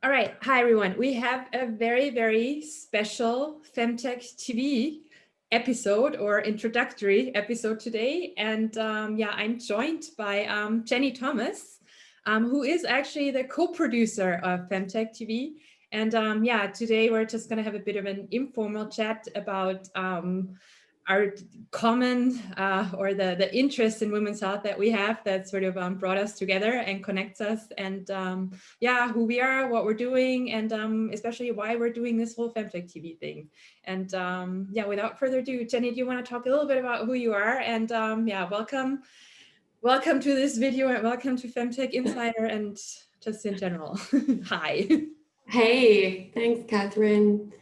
All right. Hi, everyone. We have a very, very special Femtech TV episode or introductory episode today. And yeah, I'm joined by Jenny Thomas, who is actually the co-producer of Femtech TV. And yeah, today we're just going to have a bit of an informal chat about our common or the interest in women's health that we have that sort of brought us together and connects us, and yeah, who we are, what we're doing, and especially why we're doing this whole Femtech TV thing. And yeah, without further ado, Jenny, do you want to talk a little bit about who you are? And yeah, welcome to this video and welcome to Femtech Insider and just in general. Hi. Hey, thanks, Catherine.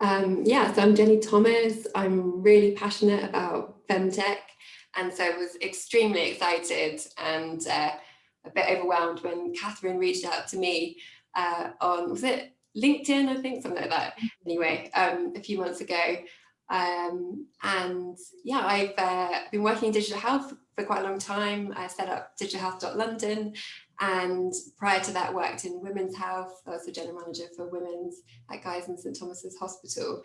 Yeah, so I'm Jenny Thomas. I'm really passionate about Femtech, and so I was extremely excited and a bit overwhelmed when Catherine reached out to me on, was it LinkedIn, I think, something like that. Anyway, a few months ago. And yeah, I've been working in digital health for quite a long time. I set up digitalhealth.london. And prior to that, worked in women's health. I was the general manager for women's at Guy's and St Thomas's Hospital.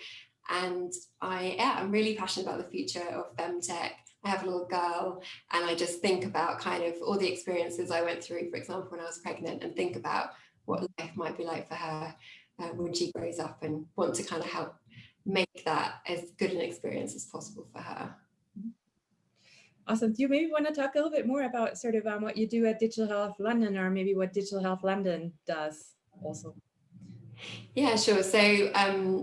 And I'm really passionate about the future of Femtech. I have a little girl, and I just think about kind of all the experiences I went through, for example, when I was pregnant, and think about what life might be like for her when she grows up, and want to kind of help make that as good an experience as possible for her. Awesome. Do you maybe want to talk a little bit more about sort of what you do at Digital Health London, or maybe what Digital Health London does also? Yeah, sure. So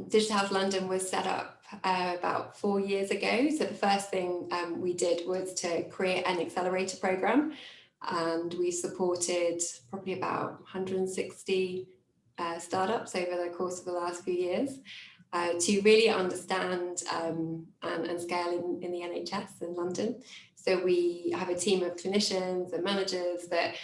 Digital Health London was set up about 4 years ago. So the first thing we did was to create an accelerator program, and we supported probably about 160 startups over the course of the last few years to really understand and scale in the NHS in London. So we have a team of clinicians and managers that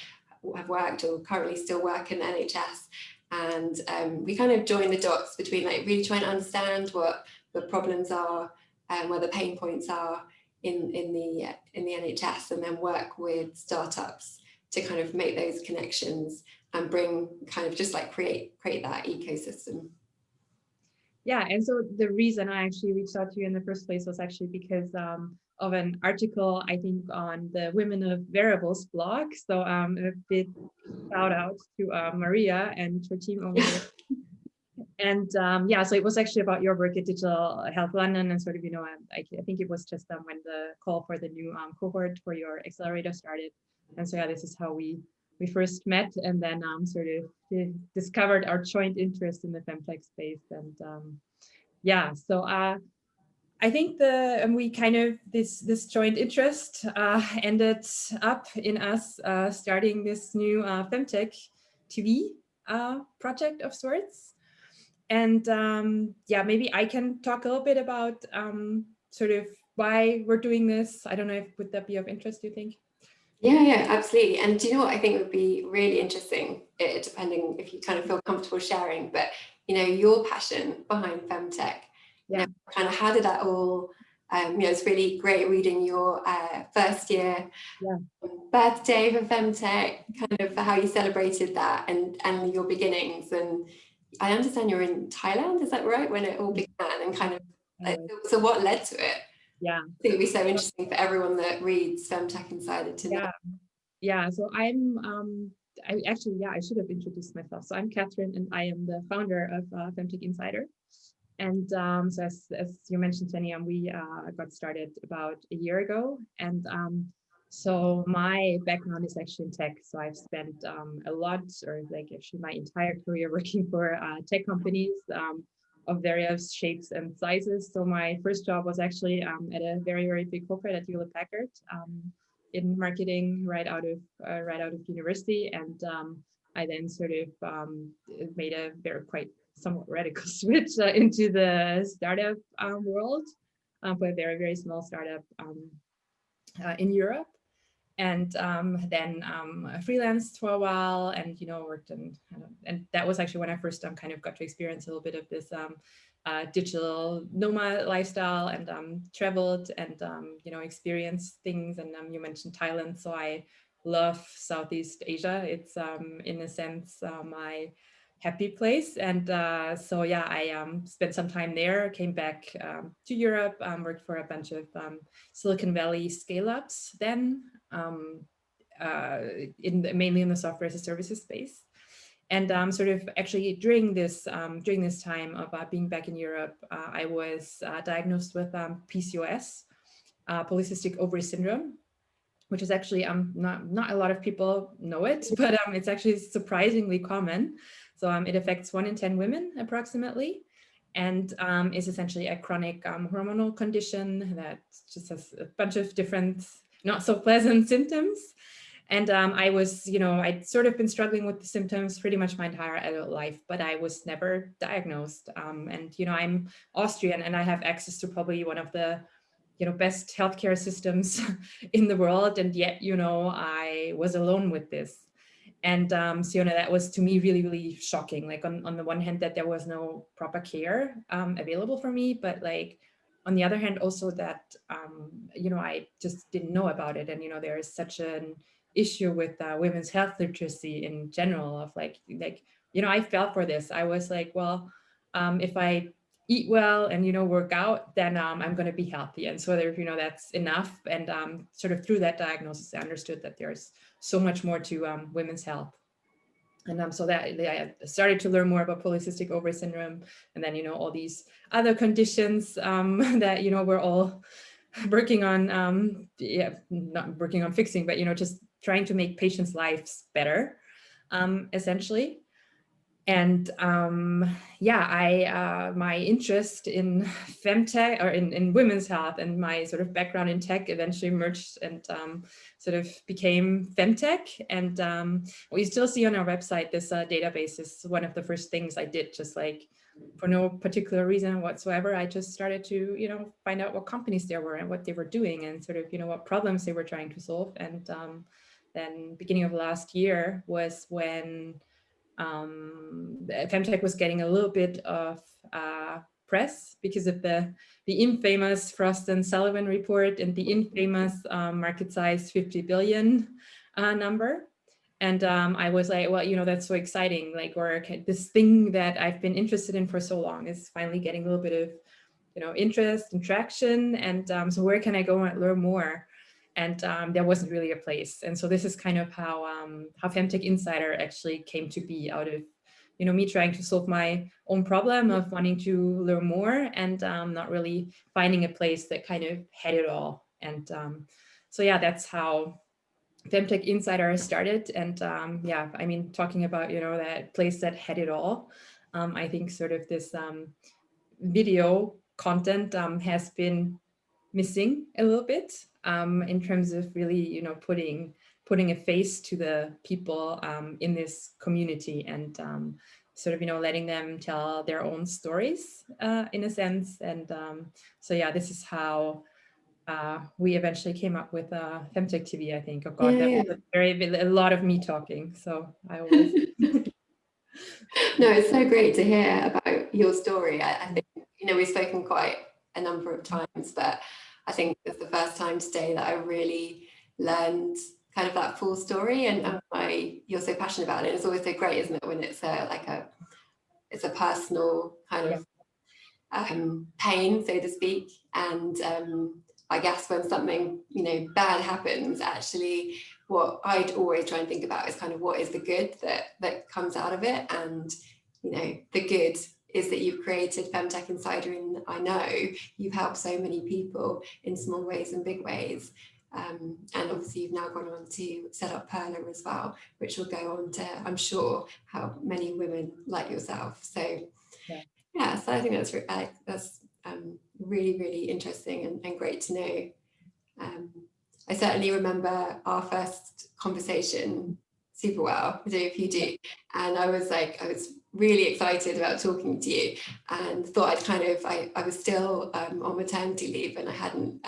have worked or currently still work in the NHS. And we kind of join the dots between like really trying to understand what the problems are and where the pain points are in the NHS, and then work with startups to kind of make those connections and bring kind of just like create that ecosystem. Yeah, and so the reason I actually reached out to you in the first place was actually because of an article, I think, on the Women of Wearables blog. So a big shout out to Maria and her team over there. And yeah, so it was actually about your work at Digital Health London, and sort of, you know, I think it was just when the call for the new cohort for your accelerator started. And so yeah, this is how we first met, and then sort of discovered our joint interest in the femtech space. And yeah, so I think we kind of this joint interest ended up in us starting this new Femtech TV project of sorts. And yeah, maybe I can talk a little bit about sort of why we're doing this. I don't know, would that be of interest, do you think? Yeah, absolutely. And do you know what I think would be really interesting, depending if you kind of feel comfortable sharing, but you know, your passion behind Femtech, you know, kind of how did that all, you know, it's really great reading your first year birthday for Femtech, kind of how you celebrated that and your beginnings. And I understand you're in Thailand, is that right, when it all began, and kind of, so what led to it? Yeah, I think it'd be so interesting for everyone that reads Femtech Insider to know. Yeah, so I should have introduced myself. So I'm Catherine, and I am the founder of Femtech Insider. And so as you mentioned, Jenny, we got started about a year ago. And so my background is actually in tech. So I've spent a lot, or like actually my entire career, working for tech companies of various shapes and sizes. So my first job was actually at a very, very big corporate at Hewlett Packard in marketing right out of university. And I then sort of made a very somewhat radical switch into the startup world for a very, very small startup in Europe. And then freelanced for a while, and worked in, and that was actually when I first kind of got to experience a little bit of this digital nomad lifestyle, and traveled and experienced things. And you mentioned Thailand, so I love Southeast Asia. It's in a sense my happy place. And so yeah, I spent some time there, came back to Europe, worked for a bunch of Silicon Valley scale-ups then, mainly in the software as a services space. And sort of actually during this time of being back in Europe, I was diagnosed with PCOS, polycystic ovary syndrome, which is actually not a lot of people know it, but it's actually surprisingly common. So it affects 1 in 10 women approximately, and is essentially a chronic hormonal condition that just has a bunch of different not so pleasant symptoms. And I was, I'd sort of been struggling with the symptoms pretty much my entire adult life, but I was never diagnosed. And, I'm Austrian and I have access to probably one of the, best healthcare systems in the world. And yet, I was alone with this. And so, that was to me really, really shocking. Like on the one hand, that there was no proper care available for me, but like, on the other hand, also that, I just didn't know about it. And, there is such an issue with women's health literacy in general of like, I felt for this. I was like, well, if I eat well and, work out, then I'm going to be healthy. And so there, that's enough. And sort of through that diagnosis, I understood that there's so much more to women's health. And so that I started to learn more about polycystic ovary syndrome, and then, all these other conditions that, we're all working on, not working on fixing, but, just trying to make patients' lives better, essentially. And my interest in femtech or in women's health and my sort of background in tech eventually merged and sort of became Femtech. And what you still see on our website, this database is one of the first things I did, just like for no particular reason whatsoever. I just started to, find out what companies there were and what they were doing and sort of, what problems they were trying to solve. And then beginning of last year was when Femtech was getting a little bit of press because of the infamous Frost and Sullivan report and the infamous market size 50 billion number. And I was like, well, that's so exciting. Like, or this thing that I've been interested in for so long is finally getting a little bit of, interest and traction. And so where can I go and learn more? And there wasn't really a place. And so this is kind of how Femtech Insider actually came to be, out of, me trying to solve my own problem of wanting to learn more and not really finding a place that kind of had it all. And so yeah, that's how Femtech Insider started. And talking about, that place that had it all, I think sort of this video content has been missing a little bit in terms of really, putting a face to the people in this community and sort of, letting them tell their own stories in a sense. And so, yeah, this is how we eventually came up with Femtech TV, I think. Oh God, that was a lot of me talking. So I always... No, it's so great to hear about your story. I think, we've spoken quite a number of times, but I think it's the first time today that I really learned kind of that full story and why you're so passionate about it. It's always so great, isn't it, when it's it's a personal kind of pain, so to speak. And I guess when something, bad happens, actually what I'd always try and think about is kind of what is the good that comes out of it. And, the good is that you've created Femtech Insider, and I know you've helped so many people in small ways and big ways. And obviously you've now gone on to set up Perla as well, which will go on to, I'm sure, help many women like yourself. So yeah, so I think that's really, really interesting and great to know. I certainly remember our first conversation super well. I don't know if you do. And I was really excited about talking to you, and thought I was still on maternity leave, and I hadn't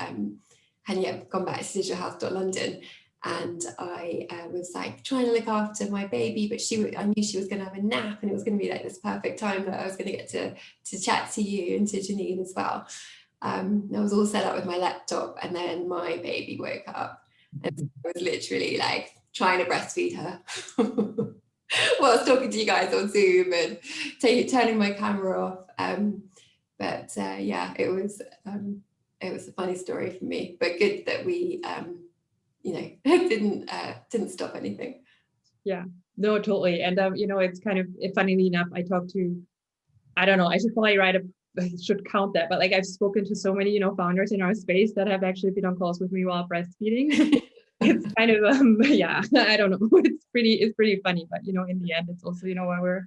yet gone back to Digital Health London. And I was trying to look after my baby, but I knew she was going to have a nap, and it was going to be this perfect time that I was going to get to chat to you and to Janine as well. I was all set up with my laptop, and then my baby woke up, and I was literally trying to breastfeed her. while I was talking to you guys on Zoom and turning my camera off. Yeah, it was a funny story for me, but good that we didn't stop anything. Yeah, no, totally. And it's kind of, funnily enough, I don't know, I should probably I should count that, but like I've spoken to so many, founders in our space that have actually been on calls with me while breastfeeding. It's kind of yeah, I don't know. It's pretty funny, but in the end, it's also why we're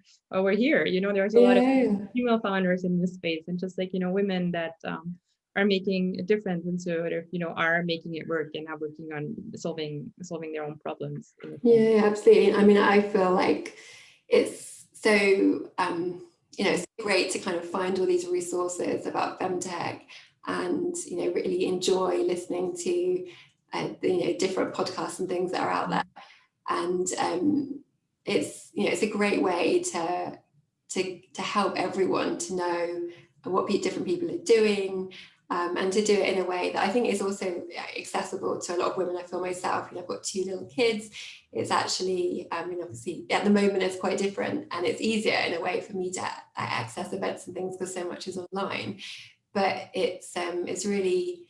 here. There's a lot of female founders in this space, and just like women that are making a difference, and sort of are making it work and are working on solving their own problems. Yeah, absolutely. I mean, I feel like it's so it's great to kind of find all these resources about femtech, and really enjoy listening to different podcasts and things that are out there. And it's it's a great way to help everyone to know what different people are doing, and to do it in a way that I think is also accessible to a lot of women. I feel myself, I've got 2 little kids. It's actually, obviously at the moment it's quite different, and it's easier in a way for me to access events and things because so much is online. But it's really,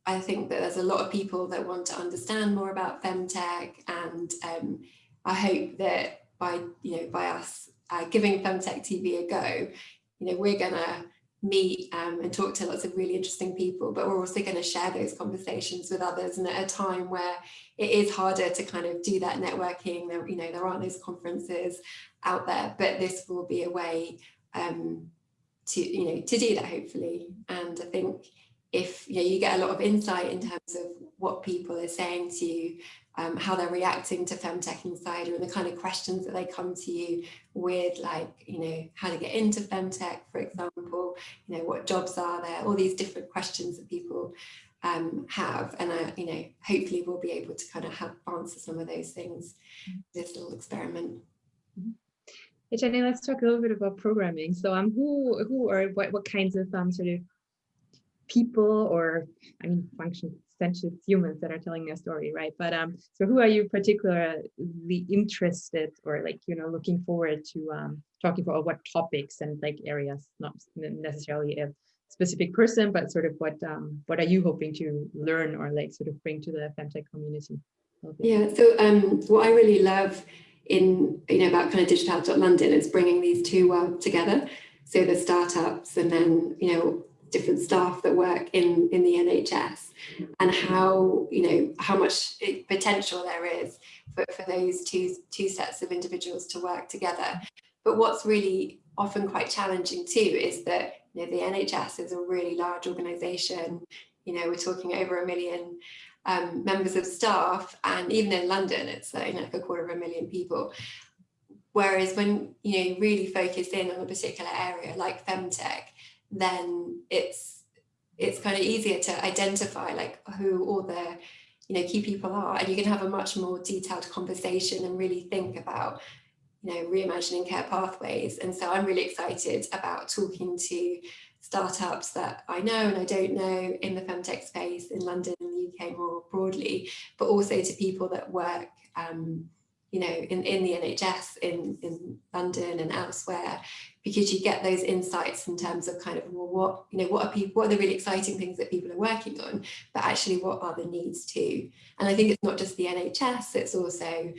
I think that there's a lot of people that want to understand more about femtech, and I hope that by us giving Femtech TV a go, we're gonna meet and talk to lots of really interesting people, but we're also going to share those conversations with others. And at a time where it is harder to kind of do that networking, there aren't those conferences out there, but this will be a way to do that, hopefully. And I think if you get a lot of insight in terms of what people are saying to you, how they're reacting to Femtech Insider, and the kind of questions that they come to you with, like, how to get into Femtech, for example, what jobs are there, all these different questions that people have. And hopefully we'll be able to kind of answer some of those things with this little experiment. Hey, Jenny, let's talk a little bit about programming. So who or what kinds of sort of people, or functions, essentially humans that are telling their story, right? But so who are you particularly interested, or looking forward to talking about, what topics and areas, not necessarily a specific person, but sort of what are you hoping to learn or sort of bring to the femtech community? Yeah, so what I really love in about kind of Digital Health London is bringing these two worlds together. So the startups, and then different staff that work in the NHS, and how much potential there is for those two sets of individuals to work together. But what's really often quite challenging too is that the NHS is a really large organisation. We're talking over 1 million members of staff, and even in London it's like 250,000 people. Whereas when you really focus in on a particular area like femtech, then it's kind of easier to identify who all the key people are, and you can have a much more detailed conversation and really think about reimagining care pathways. And so I'm really excited about talking to startups that I know and I don't know in the femtech space in London and the UK more broadly, but also to people that work in the NHS in London and elsewhere, because you get those insights in terms of kind of, well, what are the really exciting things that people are working on, but actually what are the needs too. And I think it's not just the NHS, it's also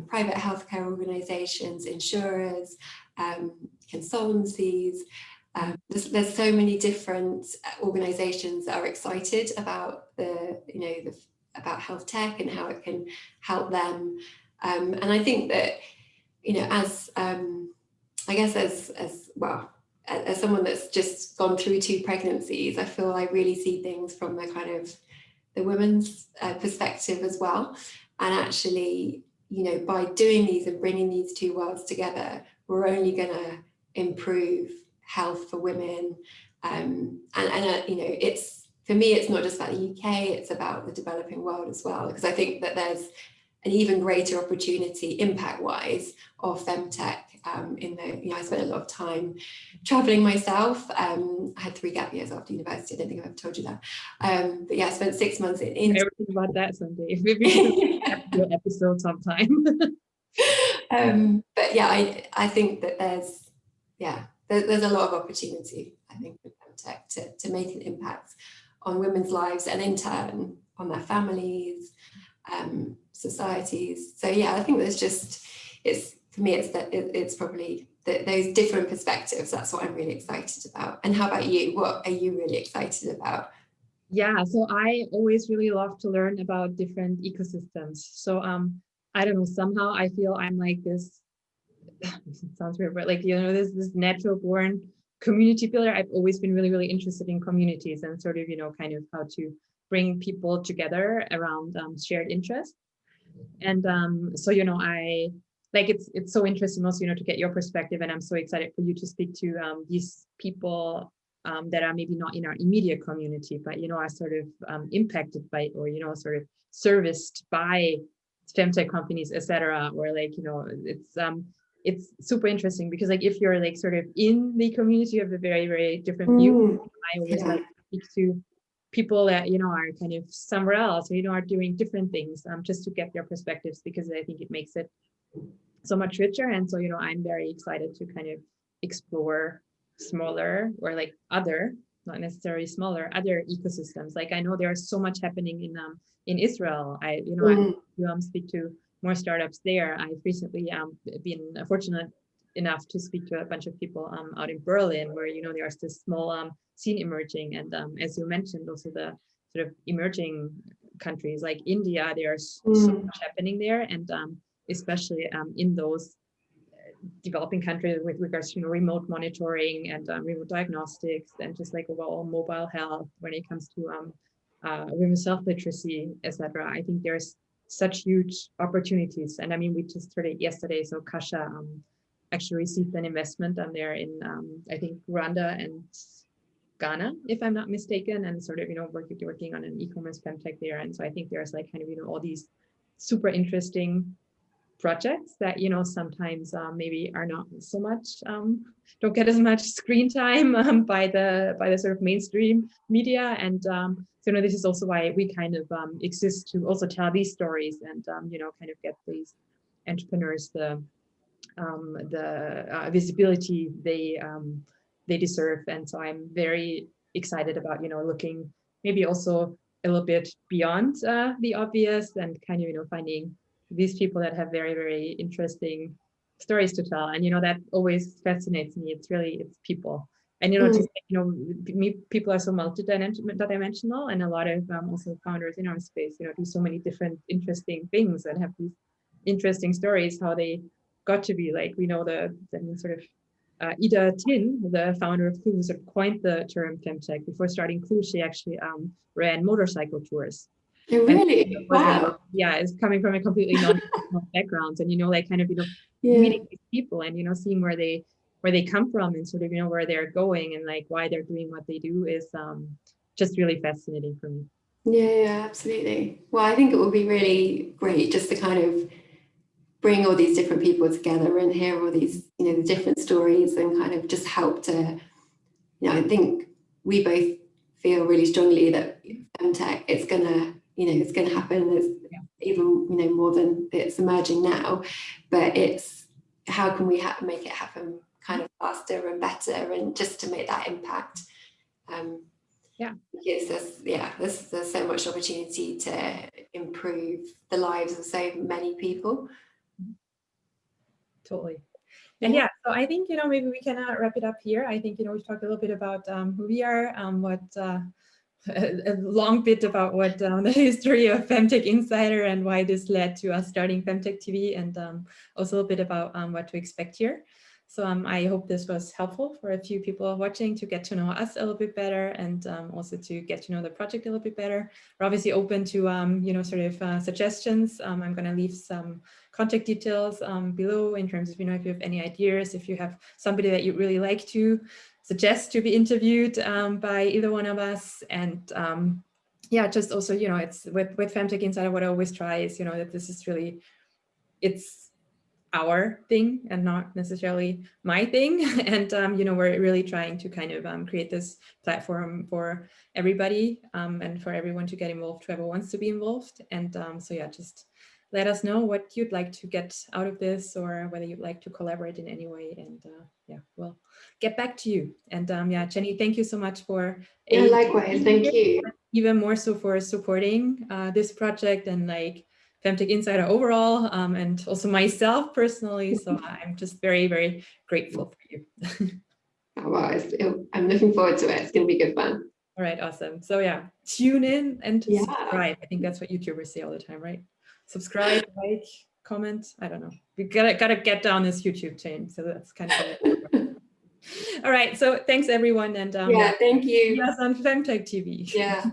private healthcare organisations, insurers, consultancies. There's so many different organisations that are excited about about health tech and how it can help them. And I think that, as someone that's just gone through 2 pregnancies, I feel I really see things from the kind of the women's perspective as well. And actually, by doing these and bringing these 2 worlds together, we're only going to improve health for women. It's, for me, it's not just about the UK, it's about the developing world as well, because I think that there's an even greater opportunity impact-wise of femtech I spent a lot of time traveling myself. I had 3 gap years after university. I don't think I've ever told you that. But yeah, I spent 6 months in Everything about that someday. Maybe we should have an episode sometime. But yeah, I think that there's a lot of opportunity, I think, with Femtech to make an impact on women's lives and in turn on their families, societies. So yeah, I think for me, it's probably those different perspectives. That's what I'm really excited about. And how about you? What are you really excited about? Yeah, so I always really love to learn about different ecosystems. So I don't know, somehow I feel I'm like this, it sounds weird, but like, this natural born community builder. I've always been really, really interested in communities and sort of, kind of how to bring people together around shared interests. And so, I like it's so interesting also, to get your perspective. And I'm so excited for you to speak to these people that are maybe not in our immediate community, but, are sort of impacted by, or, sort of serviced by femtech companies, etc. Or like, it's super interesting because like if you're like sort of in the community, you have a very, very different view. I always like to speak to people that are kind of somewhere else, or are doing different things, just to get their perspectives, because I think it makes it so much richer. And so I'm very excited to kind of explore smaller, or like other, not necessarily smaller, other ecosystems. Like I know there's so much happening in Israel. I speak to more startups there. I've recently been fortunate enough to speak to a bunch of people out in Berlin, where there's this small scene emerging. And as you mentioned, also the sort of emerging countries like India, there's so much happening there, and especially in those developing countries with regards to remote monitoring and remote diagnostics, and just like overall mobile health when it comes to women's self-literacy, etc. I think there's such huge opportunities. And I mean, we just heard it yesterday. So Kasha actually received an investment there in I think Rwanda and Ghana, if I'm not mistaken, and sort of working on an e-commerce femtech there. And so I think there's like kind of all these super interesting projects that sometimes maybe are not so much don't get as much screen time by the sort of mainstream media. And so this is also why we kind of exist, to also tell these stories and kind of get these entrepreneurs the visibility they deserve. And so I'm very excited about looking maybe also a little bit beyond the obvious, and kind of finding these people that have very, very interesting stories to tell. And that always fascinates me. It's people. And just people are so multidimensional, and a lot of also founders in our space do so many different interesting things and have these interesting stories how they got to be. Like we know the sort of Ida Tin, the founder of Clue, sort of coined the term femtech. Before starting Clue, she actually ran motorcycle tours. Oh, really? Wow. Yeah, it's coming from a completely non-professional background, and like kind of meeting these people and seeing where they come from, and sort of where they're going, and like why they're doing what they do is just really fascinating for me. Yeah, absolutely. Well, I think it would be really great just to kind of bring all these different people together and hear all these, the different stories, and kind of just help to, I think we both feel really strongly that femtech, it's gonna happen. There's even, more than it's emerging now, but it's how can we make it happen kind of faster and better, and just to make that impact. Because there's so much opportunity to improve the lives of so many people. Totally. And so I think maybe we can wrap it up here. I think we've talked a little bit about who we are, what a long bit about what the history of Femtech Insider and why this led to us starting Femtech TV, and also a little bit about what to expect here. So I hope this was helpful for a few people watching to get to know us a little bit better, and also to get to know the project a little bit better. We're obviously open to sort of suggestions. I'm going to leave some contact details below in terms of if you have any ideas, if you have somebody that you'd really like to suggest to be interviewed by either one of us. And just also it's with Femtech Insider, what I always try is that this is really, it's our thing and not necessarily my thing. And we're really trying to kind of create this platform for everybody and for everyone to get involved, whoever wants to be involved. And just let us know what you'd like to get out of this, or whether you'd like to collaborate in any way. And yeah, we'll get back to you. And yeah, Jenny, thank you so much for Yeah, likewise. Thank you. even more so for supporting this project and like Femtech Insider overall, and also myself personally. So I'm just very, very grateful for you. Oh, well, I'm looking forward to it. It's going to be good fun. All right, awesome. So yeah, tune in and Yeah. subscribe. I think that's what YouTubers say all the time, right? Subscribe, like, comment. I don't know. We gotta get down this YouTube chain. So that's kind of all right. So thanks everyone, and yeah, thank you. See us on Femtech TV. Yeah.